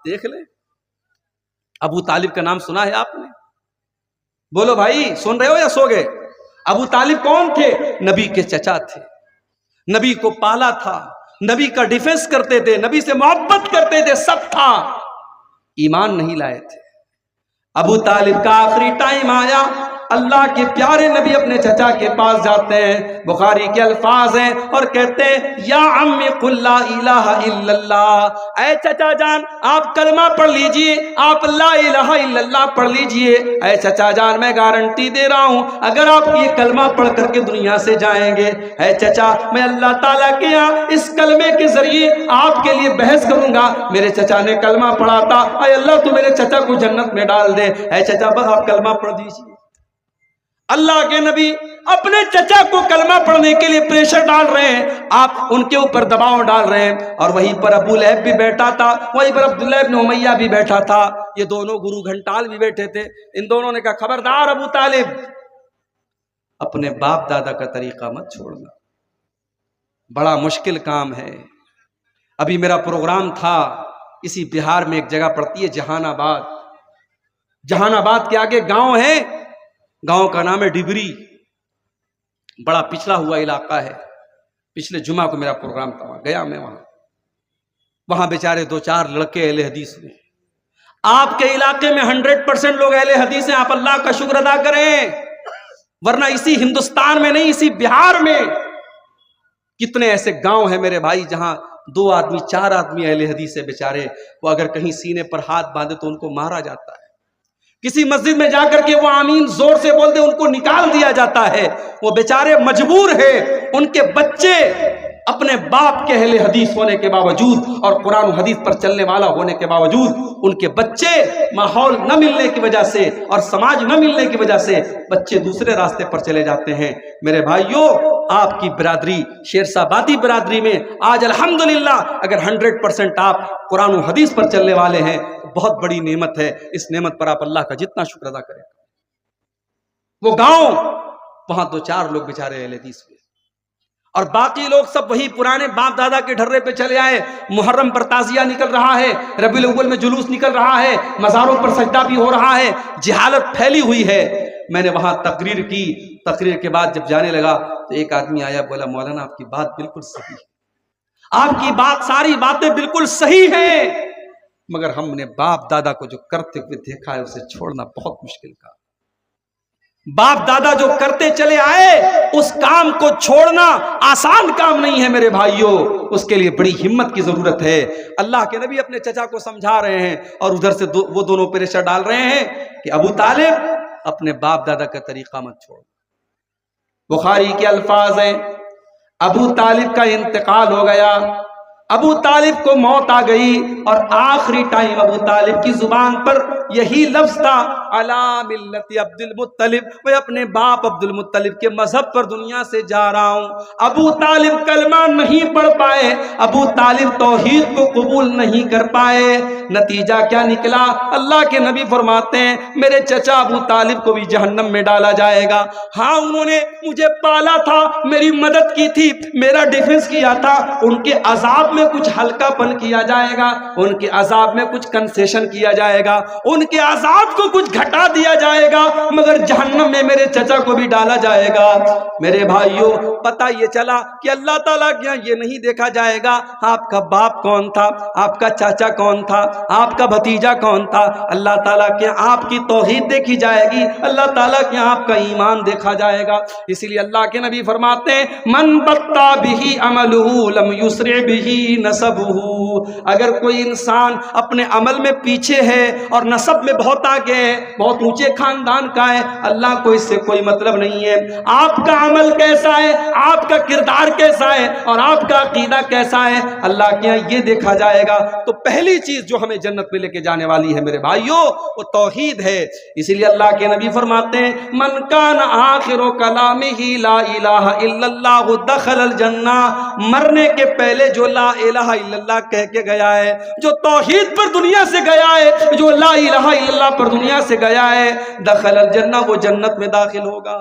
دیکھ لیں، ابو طالب کا نام سنا ہے آپ نے؟ بولو بھائی، سن رہے ہو یا سو گئے؟ ابو طالب کون تھے؟ نبی کے چچا تھے، نبی کو پالا تھا، نبی کا ڈیفنس کرتے تھے، نبی سے محبت کرتے تھے، سب تھا، ایمان نہیں لائے تھے۔ ابو طالب کا آخری ٹائم آیا، اللہ کے پیارے نبی اپنے چچا کے پاس جاتے ہیں، بخاری کے الفاظ ہیں، اور کہتے ہیں یا عمی قل لا الہ الا اللہ، اے چچا جان آپ کلمہ پڑھ لیجئے، آپ لا الہ الا اللہ پڑھ لیجئے، اے چچا جان میں گارنٹی دے رہا ہوں اگر آپ یہ کلمہ پڑھ کر کے دنیا سے جائیں گے، اے چچا میں اللہ تعالیٰ کے یہاں اس کلمے کے ذریعے آپ کے لیے بحث کروں گا۔ میرے چچا نے کلمہ پڑھا تھا، اے اللہ تو میرے چچا کو جنت میں ڈال دے، اے چچا بس آپ کلمہ پڑھ دیجئے۔ اللہ کے نبی اپنے چچا کو کلمہ پڑھنے کے لیے پریشر ڈال رہے ہیں، آپ ان کے اوپر دباؤ ڈال رہے ہیں، اور وہیں پر ابو لہب بھی بیٹھا تھا، وہیں پر عبداللہ ابن امیہ بھی بیٹھا تھا، یہ دونوں گرو گھنٹال بھی بیٹھے تھے۔ ان دونوں نے کہا خبردار ابو طالب، اپنے باپ دادا کا طریقہ مت چھوڑنا، بڑا مشکل کام ہے۔ ابھی میرا پروگرام تھا، اسی بہار میں ایک جگہ پڑتی ہے جہان آباد، جہان آباد کے آگے گاؤں ہے، گاؤں کا نام ہے ڈبری، بڑا پچھڑا ہوا علاقہ ہے۔ پچھلے جمعہ کو میرا پروگرام تھا، گیا میں وہاں بیچارے دو چار لڑکے اہل حدیث میں، آپ کے علاقے میں 100% لوگ اہل حدیث ہیں، آپ اللہ کا شکر ادا کریں، ورنہ اسی ہندوستان میں نہیں، اسی بہار میں کتنے ایسے گاؤں ہیں میرے بھائی جہاں 2 آدمی 4 آدمی اہل حدیث ہے بیچارے، وہ اگر کہیں سینے پر ہاتھ باندھے تو ان کو مارا جاتا ہے، کسی مسجد میں جا کر کے وہ آمین زور سے بول دے ان کو نکال دیا جاتا ہے، وہ بیچارے مجبور ہیں، ان کے بچے اپنے باپ کے اہل حدیث ہونے کے باوجود اور قرآن و حدیث پر چلنے والا ہونے کے باوجود ان کے بچے ماحول نہ ملنے کی وجہ سے اور سماج نہ ملنے کی وجہ سے بچے دوسرے راستے پر چلے جاتے ہیں۔ میرے بھائیوں، آپ کی برادری شیرشاہ آبادی برادری میں آج الحمدللہ اگر 100% آپ قرآن و حدیث پر چلنے والے ہیں تو بہت بڑی نعمت ہے، اس نعمت پر آپ اللہ کا جتنا شکر ادا کریں۔ وہ گاؤں، وہاں 2-4 لوگ بیچارے اہل حدیث ہوئے، اور باقی لوگ سب وہی پرانے باپ دادا کے ڈھرے پہ چلے آئے۔ محرم پر تعزیہ نکل رہا ہے، ربیع الاول میں جلوس نکل رہا ہے، مزاروں پر سجدہ بھی ہو رہا ہے، جہالت پھیلی ہوئی ہے۔ میں نے وہاں تقریر کی، تقریر کے بعد جب جانے لگا تو ایک آدمی آیا، بولا مولانا آپ کی بات بالکل صحیح ہے، آپ کی بات ساری باتیں بالکل صحیح ہیں، مگر ہم نے باپ دادا کو جو کرتے ہوئے دیکھا ہے اسے چھوڑنا بہت مشکل کا۔ باپ دادا جو کرتے چلے آئے اس کام کو چھوڑنا آسان کام نہیں ہے میرے بھائیوں، اس کے لیے بڑی ہمت کی ضرورت ہے۔ اللہ کے نبی اپنے چچا کو سمجھا رہے ہیں اور ادھر سے وہ دونوں پریشر ڈال رہے ہیں کہ ابو طالب اپنے باپ دادا کا طریقہ مت چھوڑ۔ بخاری کے الفاظ ہیں، ابو طالب کا انتقال ہو گیا، ابو طالب کو موت آ گئی، اور آخری ٹائم ابو طالب کی زبان پر یہی لفظ تھا، علی ملت عبد المطلب، میں اپنے باپ عبد المطلب کے مذہب پر دنیا سے جا رہا ہوں۔ ابو طالب کلمہ نہیں پڑھ پائے، ابو طالب توحید کو قبول نہیں کر پائے، نتیجہ کیا نکلا؟ اللہ کے نبی فرماتے ہیں میرے چچا ابو طالب کو بھی جہنم میں ڈالا جائے گا۔ ہاں انہوں نے مجھے پالا تھا، میری مدد کی تھی، میرا ڈیفنس کیا تھا، ان کے عذاب میں کچھ ہلکا پن کیا جائے گا، ان کے عذاب میں کچھ کنسیشن کیا جائے گا، ان کے عذاب کو کچھ گھٹا دیا جائے گا، مگر جہنم میں میرے چچا کو بھی ڈالا جائے گا۔ میرے بھائیوں، پتہ یہ چلا کہ اللہ تعالیٰ کے یہاں یہ نہیں دیکھا جائے گا آپ کا باپ کون تھا، آپ کا چاچا کون تھا، آپ کا بھتیجا کون تھا، اللہ تعالیٰ کے آپ کی توحید دیکھی جائے گی، اللہ تعالیٰ کے آپ کا ایمان دیکھا جائے گا۔ اسی لیے اللہ کے نبی فرماتے ہیں من بطا بہ عملہ لم یسرع بہ نسبہ، اگر کوئی انسان اپنے عمل میں پیچھے ہے اور نسب میں بہت آگے ہے، بہت اونچے خاندان کا ہے، اللہ کو اس سے کوئی مطلب نہیں ہے۔ آپ کا عمل کیسا ہے، آپ کا کردار کیسا ہے اور آپ کا عقیدہ کیسا ہے، اللہ کے یہاں یہ دیکھا جائے گا۔ تو پہلی چیز جو ہمیں جنت میں لے کے جانے والی ہے میرے بھائیوں وہ توحید ہے۔ اسی لیے اللہ کے نبی فرماتے ہیں من کان آخر کلامہ لا الہ الا اللہ دخل الجنہ، مرنے کے پہلے جو لا الہ الا اللہ کہہ کے گیا ہے، جو توحید پر دنیا سے گیا ہے، جو لا الہ الا اللہ پر دنیا سے گیا ہے، دخل الجنہ، وہ جنت میں داخل ہوگا۔